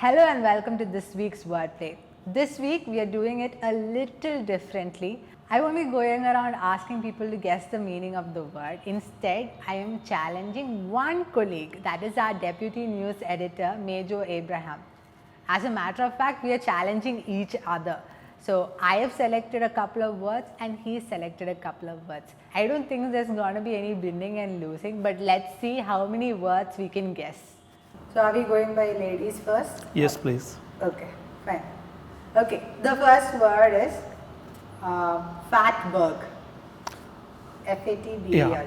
Hello and welcome to this week's wordplay. This week we are doing it a little differently. I won't be going around asking people to guess the meaning of the word. Instead, I am challenging one colleague, that is our deputy news editor, Major Abraham. As a matter of fact, we are challenging each other. So I have selected a couple of words and he selected a couple of words. I don't think there's going to be any winning and losing, but let's see how many words we can guess. So are we going by ladies first? Yes, please. Okay, fine. Okay, the first word is fatberg. Fatberg. Yeah.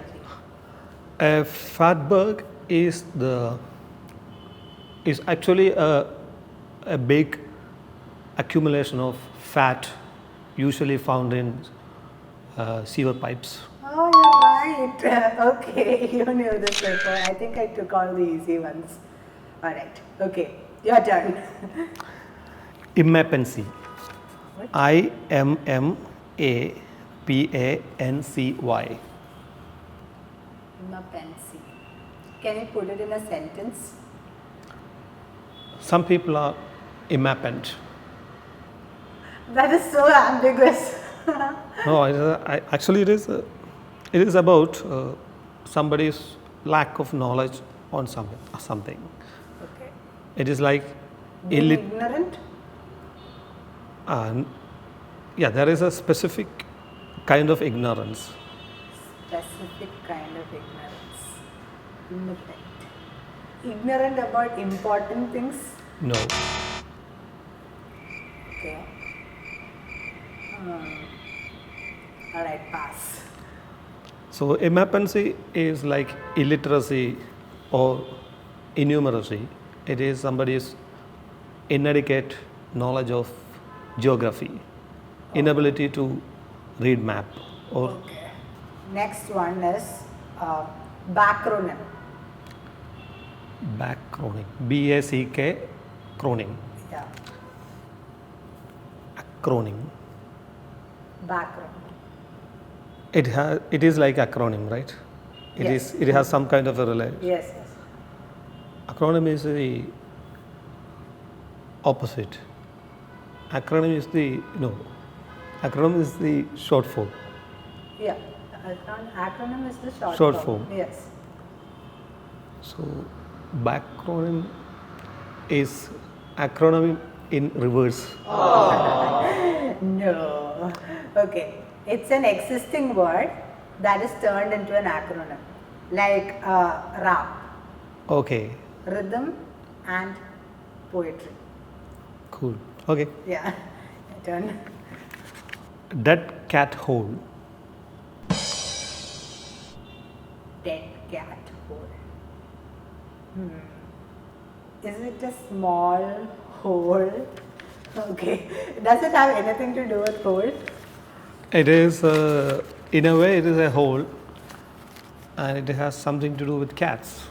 A fatberg is actually a big accumulation of fat, usually found in sewer pipes. Oh, you're right. Okay, you knew this before. I think I took all the easy ones. All right. Okay, your turn. Immapancy. What? Immapancy. Immapancy. Can you put it in a sentence? Some people are immapant. That is so ambiguous. No, actually it is about somebody's lack of knowledge on something. Okay. It is like Being ignorant? Yeah, there is a specific kind of ignorance. Specific kind of ignorance. Immapancy. Ignorant about important things? No. Okay. All right, pass. So immapancy is like illiteracy or innumeracy. It is somebody's inadequate knowledge of geography, inability to read map or Okay. Next one is backronym. backroning. BACK croning. Yeah, Acronym. backronym. It is like acronym, right? Yes. It has some kind of a relation. Yes, yes. Acronym is the opposite. Acronym is the short form. Yeah, acronym is the Short form. Yes. So backronym is acronym in reverse. No. Okay. It's an existing word that is turned into an acronym, like rap, Okay, rhythm, and poetry. cool. Okay. Yeah. Your turn. Dead cat hole. Dead cat hole. Is it a small hole? Okay. Does it have anything to do with hole? It is, in a way, it is a hole, and it has something to do with cats.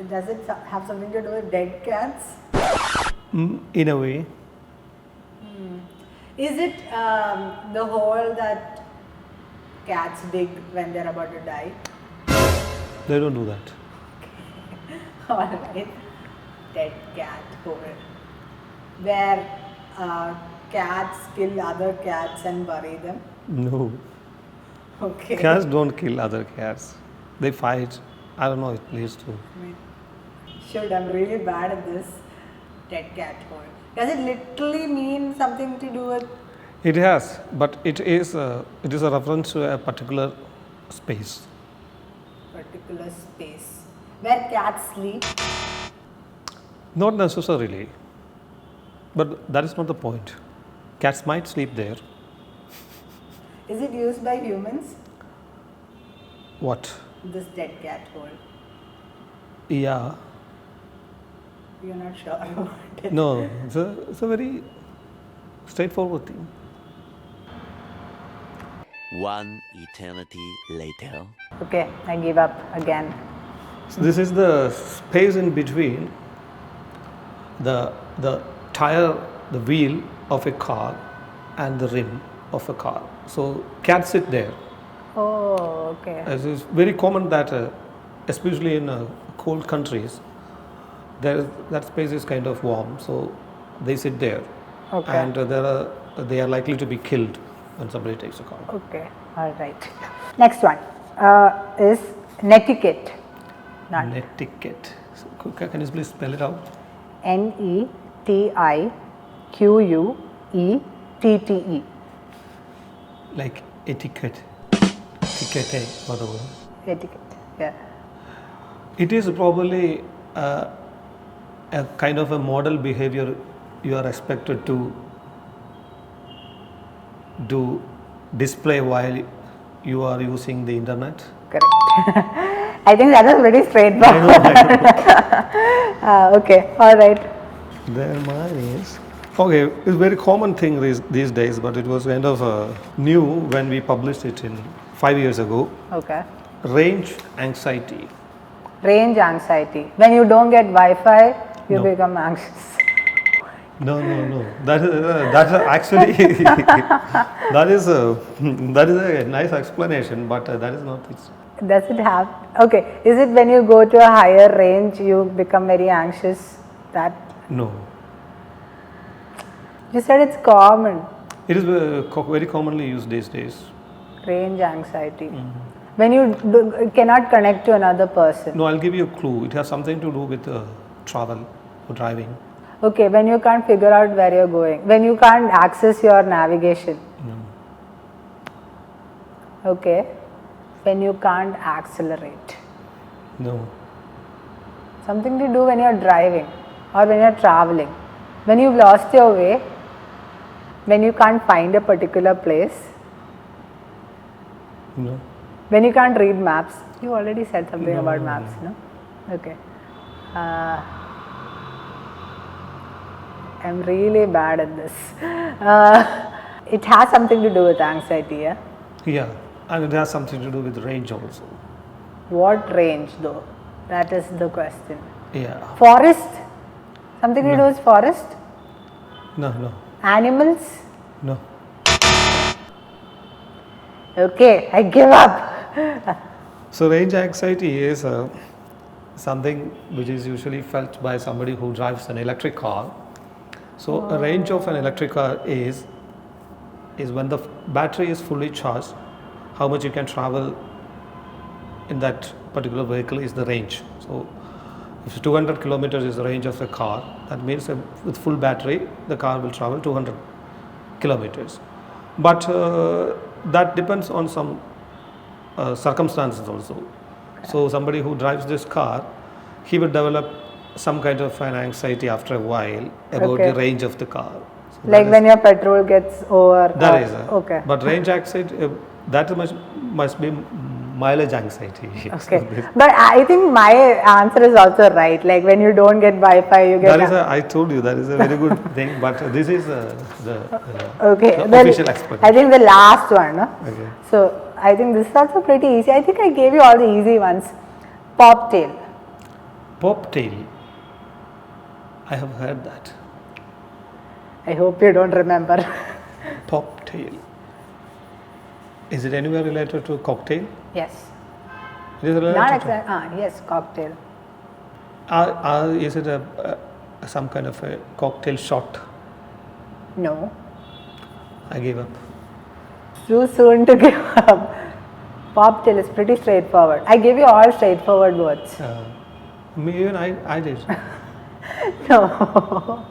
Does it have something to do with dead cats? In a way, Is it the hole that cats dig when they're about to die? they don't do that. Alright. Dead cat hole. Where cats kill other cats and bury them? No, Okay. cats don't kill other cats. They fight. I don't know. It leads to. Should, I'm really bad at this. Dead cat hole. Does it literally mean something to do with? It has, but it is a reference to a particular space. Particular space where cats sleep? Not necessarily, but that is not the point. Cats might sleep there. Is it used by humans? What? This dead cat hole. Yeah. You're not sure about it. No, it's a very straightforward thing. One eternity later. Okay, I give up again. So this is the space in between the tire, the wheel of a car and the rim of a car. So cats sit there. Oh, okay. It is very common that, especially in cold countries, that space is kind of warm. So they sit there, Okay. and they are likely to be killed when somebody takes a car. Okay, all right. Next one is netiquette. Not Netiquette. So, can you please spell it out? Netiquette. Like etiquette. Etiquette. Whatever. Etiquette. Yeah. It is probably a kind of a model behavior you are expected to do display while you are using the internet. Correct. I think that was pretty straightforward. Okay, all right. Then mine is okay. It's a very common thing these days, but it was kind of new when we published it in 5 years ago. Okay. Range anxiety. Range anxiety. When you don't get Wi-Fi, you No. become anxious. No. That's actually that is a nice explanation, but that is not it. Does it have? Okay. Is it when you go to a higher range, you become very anxious? That No, you said it's common. it is very commonly used these days. Range anxiety. When you cannot connect to another person. No, I'll give you a clue. It has something to do with travel or driving. Okay, when you can't figure out where you're going, when you can't access your navigation. Okay, when you can't accelerate. No, Something to do when you're driving or when you're traveling. When you've lost your way, when you can't find a particular place, no. when you can't read maps. You already said something about maps, no? Okay. I'm really bad at this. It has something to do with anxiety, yeah? Yeah, and it has something to do with range also. What range though? That is the question. Yeah. Forest? Something to do with forest? No. Animals? No. Okay, I give up. So range anxiety is something which is usually felt by somebody who drives an electric car. So a range of an electric car is when the battery is fully charged, how much you can travel in that particular vehicle is the range. So if 200 kilometers is the range of a car, that means with full battery the car will travel 200 kilometers. But that depends on some circumstances also. So somebody who drives this car, he will develop some kind of an anxiety after a while about the range of the car. So Like when your petrol gets over. that is okay. But range anxiety, that must be mileage anxiety. Okay. But I think my answer is also right. Like when you don't get Wi-Fi, you get. I told you that is a very good thing, but this is Okay. the Then official explanation. I think the last one, no? Okay. So I think this is also pretty easy. I think I gave you all the easy ones. Poptail. Poptail. I have heard that. I hope you don't remember. Poptail. Is it anywhere related to cocktail? Yes. It is related Not to. exactly. Yes, cocktail. Is it some kind of a cocktail shot? No. I gave up. Too soon to give up. Poptail is pretty straightforward. I gave you all straightforward words. Even I did. No.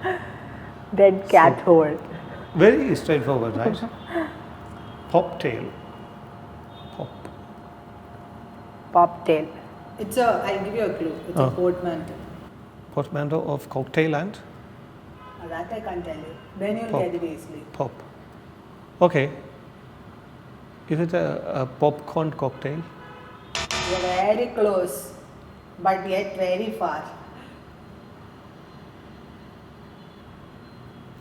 Dead cat hole. Very straightforward, right? Poptail. Poptail. It's a, I'll give you a clue. It's a portmanteau. Portmanteau of cocktail and That I can't tell you. Then you'll Pop. get it easily. pop. Okay. Is it a popcorn cocktail? You're very close, but yet very far.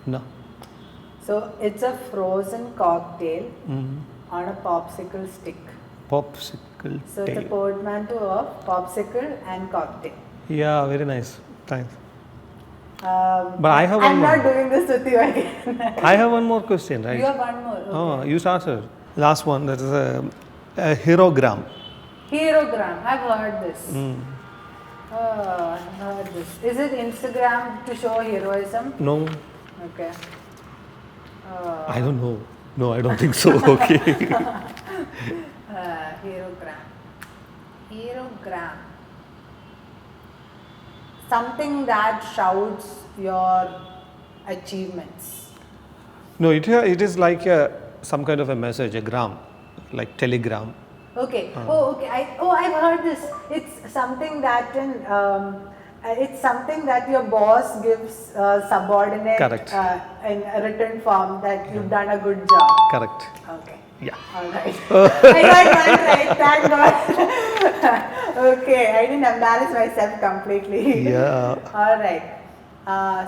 No. So it's a frozen cocktail on a popsicle stick. Popsicle So it's a tail. portmanteau of popsicle and cocktail. Yeah, very nice. Thanks. Um, But I have one I'm more. not doing this with you again. I have one more question, right? You have one more. Okay. Oh, you started. Last one, that is a herogram. Herogram. I've heard this. I've heard this. Is it Instagram to show heroism? No, Okay. I don't know. No, I don't think so. Okay. Herogram. Herogram. Something that shouts your achievements. No, it is like some kind of a message, a gram, like telegram. Okay. Okay. I've heard this. It's something that it's something that your boss gives subordinate Correct. in a written form that you've done a good job. Correct. Okay. Yeah. All right. I got one right. Thank God. Okay. I didn't embarrass myself completely. Yeah. All right.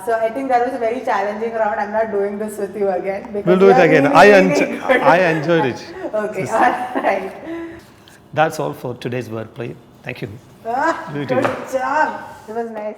So I think that was a very challenging round. I'm not doing this with you again. Because We'll do you it are again. really, really good. I enjoyed it. Okay. All right. That's all for today's wordplay. Thank you. Good Beautiful. job. It was nice.